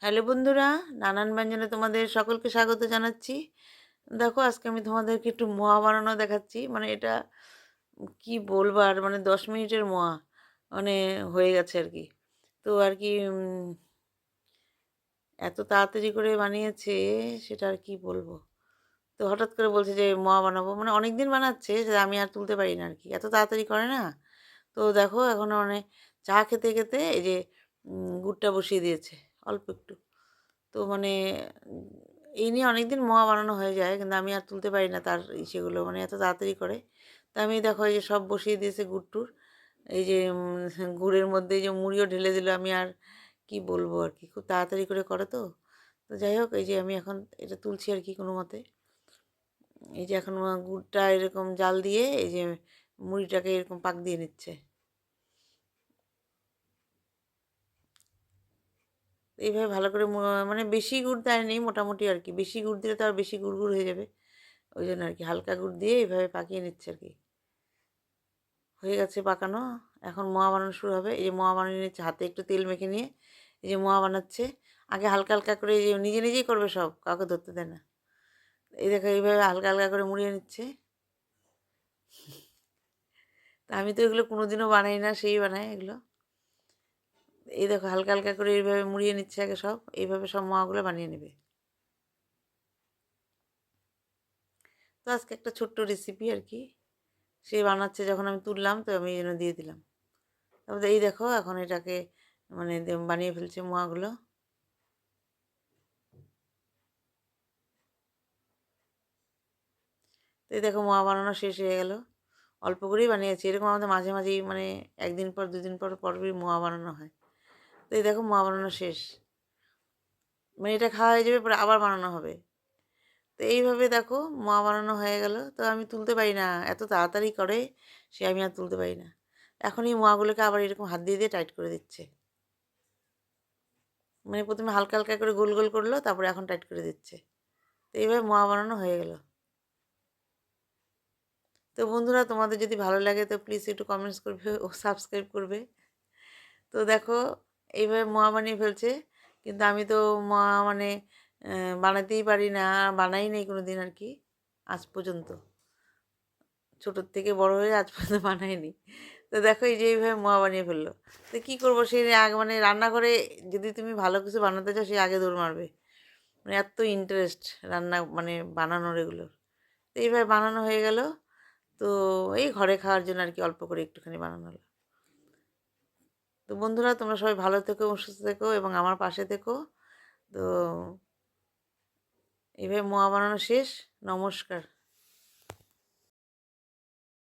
Hello বন্ধুরা, নানান ব্যঞ্জনে তোমাদের সকলকে স্বাগত জানাচ্ছি। দেখো আজকে আমি তোমাদেরকে একটু মোয়া বানানো দেখাচ্ছি। মানে এটা কি বলবো আর, মানে 10 মিনিটের মোয়া মানে হয়ে গেছে আর কি। তো আর কি এত তাড়াতাড়ি করে বানিয়েছে, সেটা আর কি বলবো। তো হঠাৎ করে বলছে যে মোয়া বানাবো, মানে অনেক দিন বানাচ্ছে, যে আমি আর তুলতে পারি না আর কি, এত তাড়াতাড়ি করে না। তো দেখো এখন মানে চা খেতে খেতে এই যে গুড়টা বসিয়ে দিয়েছে অল্প একটু। তো মানে উম এই নিয়ে অনেকদিন মোয়া বানানো হয়ে যায়, কিন্তু আমি আর তুলতে পারি না তার সেগুলো, মানে এত তাড়াতাড়ি করে। তো আমি দেখো এই যে সব বসিয়ে দিয়েছে গুড় টুর, এই যে গুড়ের মধ্যে এই যে মুড়িও ঢেলে দিল। আমি আর কি বলবো আর কি, খুব তাড়াতাড়ি করে করে তো। তো যাই হোক, এই যে আমি এখন এটা তুলছি আর কি কোনো মতে। এই যে এখন গুড়টা এরকম জাল দিয়ে এই যে মুড়িটাকে এরকম পাক দিয়ে নিচ্ছে। এইভাবে ভালো করে মানে বেশি গুড় দেয়নি, মোটামুটি আর কি। বেশি গুড় দিলে তো আর বেশি গুড় গুড় হয়ে যাবে, ওই জন্য আর কি হালকা গুড় দিয়ে এইভাবে পাকিয়ে নিচ্ছে আর কি। হয়ে গেছে পাকানো। এখন মোয়া বানানো শুরু হবে। এই যে মোয়া বানিয়ে নিচ্ছে, হাতে একটু তেল মেখে নিয়ে এই যে মোয়া বানাচ্ছে। আগে হালকা হালকা করে এই যে নিজে নিজেই করবে, সব কাউকে ধরতে দেয় না। এই দেখো এইভাবে হালকা হালকা করে মুড়িয়ে নিচ্ছে। তা আমি তো এগুলো কোনোদিনও বানাই না, সেই বানায় এগুলো। এই দেখো হালকা হালকা করে এইভাবে মুড়িয়ে নিচ্ছে আগে সব, এইভাবে সব মোয়াগুলো বানিয়ে নেবে। তো আজকে একটা ছোট্ট রেসিপি আর কি, সে বানাচ্ছে যখন আমি তুললাম, তো আমি এই জন্য দিয়ে দিলাম। তারপরে এই দেখো এখন এটাকে মানে বানিয়ে ফেলছে মোয়াগুলো। তো এই দেখো মোয়া বানানো শেষ হয়ে গেল। অল্প করেই বানিয়েছি, এরকম আমাদের মাঝে মাঝেই মানে একদিন পর দুদিন পর পরই মোয়া বানানো হয়। তো এই দেখো মোয়া বানানো শেষ, মানে এটা খাওয়া হয়ে যাবে, পরে আবার বানানো হবে। তো এইভাবে দেখো মোয়া বানানো হয়ে গেল। তো আমি তুলতে পারি না, এত তাড়াতাড়ি করে, সে আমি আর তুলতে পারি না। এখন এই মোয়াগুলোকে আবার এরকম হাত দিয়ে দিয়ে টাইট করে দিচ্ছে। মানে প্রথমে হালকা হালকা করে গোল গোল করলো, তারপরে এখন টাইট করে দিচ্ছে। তো এইভাবে মোয়া বানানো হয়ে গেল। তো বন্ধুরা, তোমাদের যদি ভালো লাগে তো প্লিজ একটু কমেন্টস করবে ও সাবস্ক্রাইব করবে। তো দেখো এইভাবে মোয়া বানিয়ে ফেলছে, কিন্তু আমি তো মোয়া মানে বানাতেই পারি না, বানাই নাই কোনো দিন আর কি আজ পর্যন্ত। ছোটোর থেকে বড় হয়ে আজ পর্যন্ত বানাইনি। তো দেখো এই যে এইভাবে মোয়া বানিয়ে ফেললো। তো কী করবো, সেই আগে মানে রান্নাঘরে যদি তুমি ভালো কিছু বানাতে চাও, সে আগে দৌড় মারবে। মানে এত ইন্টারেস্ট রান্না মানে বানানোর এগুলোর। তো এইভাবে বানানো হয়ে গেল। তো এই ঘরে খাওয়ার জন্য আর কি অল্প করে একটুখানি বানানো হলো। তো বন্ধুরা, তোমরা সবাই ভালো থেকো, সুস্থ থেকো এবং আমার পাশে থেকো। তো এইভাবে মোয়া বানানো শেষ। নমস্কার।